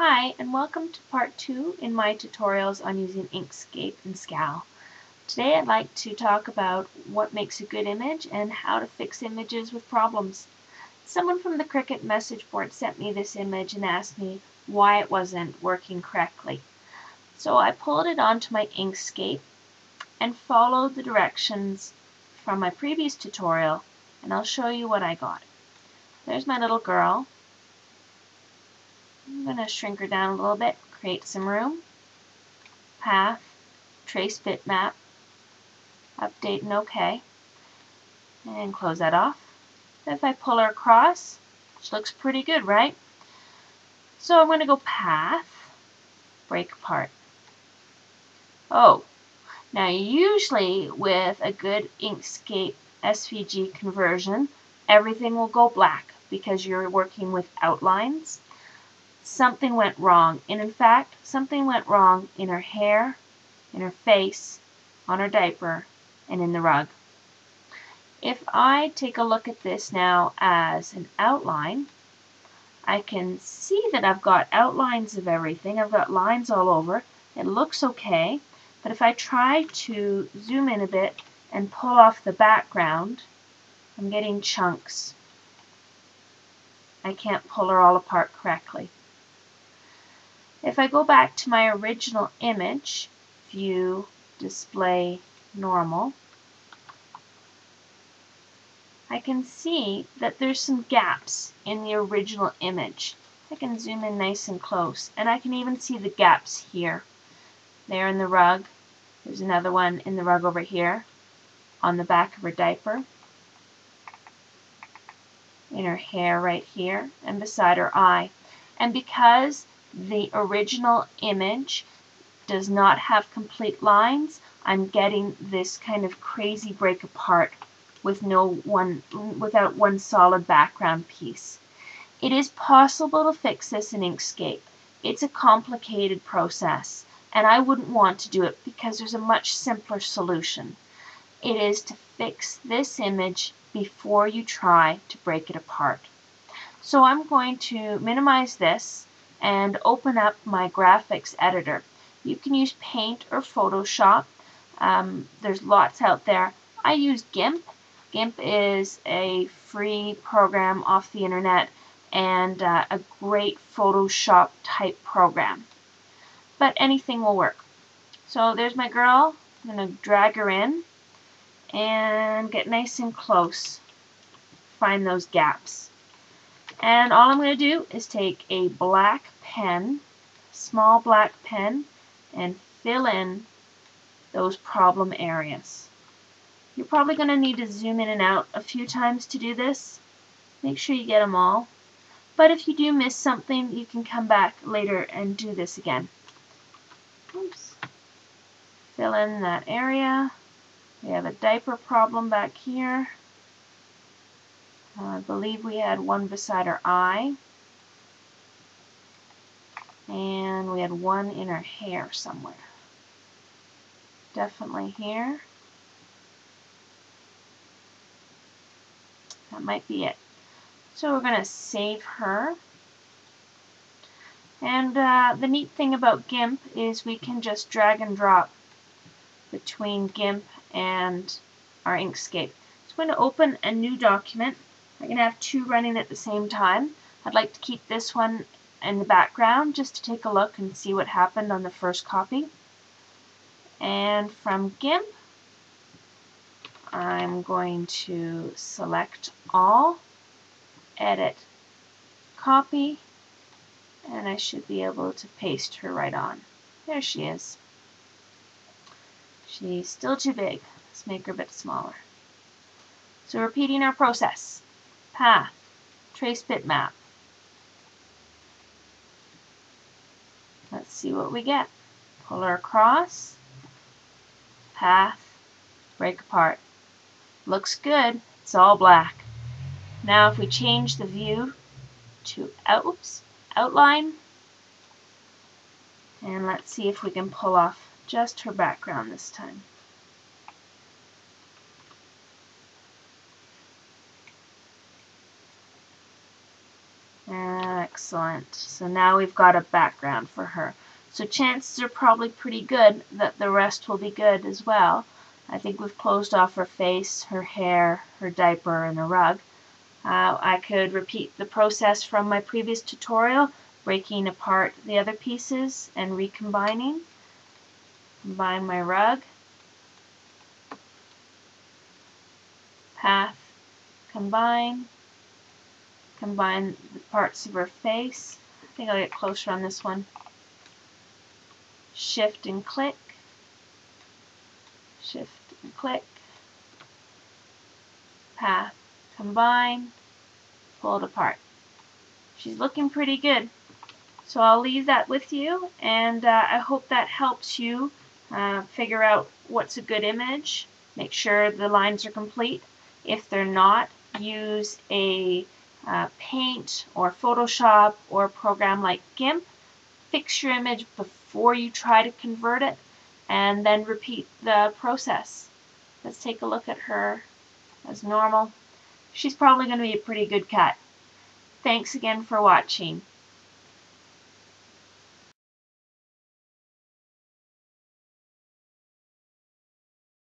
Hi, and welcome to part 2 in my tutorials on using Inkscape and SCAL. Today I'd like to talk about what makes a good image and how to fix images with problems. Someone from the Cricut message board sent me this image and asked me why it wasn't working correctly. So I pulled it onto my Inkscape and followed the directions from my previous tutorial, and I'll show you what I got. There's my little girl. I'm going to shrink her down a little bit, create some room, path, trace bitmap, update and OK, and close that off. If I pull her across, which looks pretty good, right? So I'm going to go path, break apart. Oh, now usually with a good Inkscape SVG conversion, everything will go black because you're working with outlines. Something went wrong, and in fact, something went wrong in her hair, in her face, on her diaper, and in the rug. If I take a look at this now as an outline, I can see that I've got outlines of everything. I've got lines all over. It looks okay, but if I try to zoom in a bit and pull off the background, I'm getting chunks. I can't pull her all apart correctly. If I go back to my original image, View, Display, Normal, I can see that there's some gaps in the original image. I can zoom in nice and close, and I can even see the gaps here. There in the rug. There's another one in the rug over here, on the back of her diaper, in her hair right here, and beside her eye. And because the original image does not have complete lines, I'm getting this kind of crazy break apart without one solid background piece. It is possible to fix this in Inkscape. It's a complicated process, and I wouldn't want to do it because there's a much simpler solution. It is to fix this image before you try to break it apart. So I'm going to minimize this and open up my graphics editor. You can use Paint or Photoshop. There's lots out there. I use GIMP. GIMP is a free program off the internet and a great Photoshop type program. But anything will work. So there's my girl. I'm going to drag her in and get nice and close. Find those gaps. And all I'm going to do is take a black pen, small black pen, and fill in those problem areas. You're probably going to need to zoom in and out a few times to do this. Make sure you get them all. But if you do miss something, you can come back later and do this again. Oops. Fill in that area. We have a diaper problem back here. I believe we had one beside her eye. And we had one in her hair somewhere. Definitely here. That might be it. So we're going to save her. And the neat thing about GIMP is we can just drag and drop between GIMP and our Inkscape. So I'm going to open a new document. I'm going to have two running at the same time. I'd like to keep this one in the background just to take a look and see what happened on the first copy. And from GIMP, I'm going to select all, edit, copy, and I should be able to paste her right on. There she is. She's still too big. Let's make her a bit smaller. So repeating our process. Path, trace bitmap. Let's see what we get. Pull her across, path, break apart. Looks good. It's all black. Now if we change the view to outline, and let's see if we can pull off just her background this time. Excellent. So now we've got a background for her. So chances are probably pretty good that the rest will be good as well. I think we've closed off her face, her hair, her diaper, and a rug. I could repeat the process from my previous tutorial, breaking apart the other pieces and recombining. Combine my rug, path, combine the parts of her face. I think I'll get closer on this one. Shift and click, shift and click, path, combine, pull it apart. She's looking pretty good. So I'll leave that with you, and I hope that helps you figure out what's a good image. Make sure the lines are complete. If they're not, use a Paint or Photoshop or a program like GIMP. Fix your image before you try to convert it, and then repeat the process. Let's take a look at her as normal. She's probably going to be a pretty good cut. Thanks again for watching.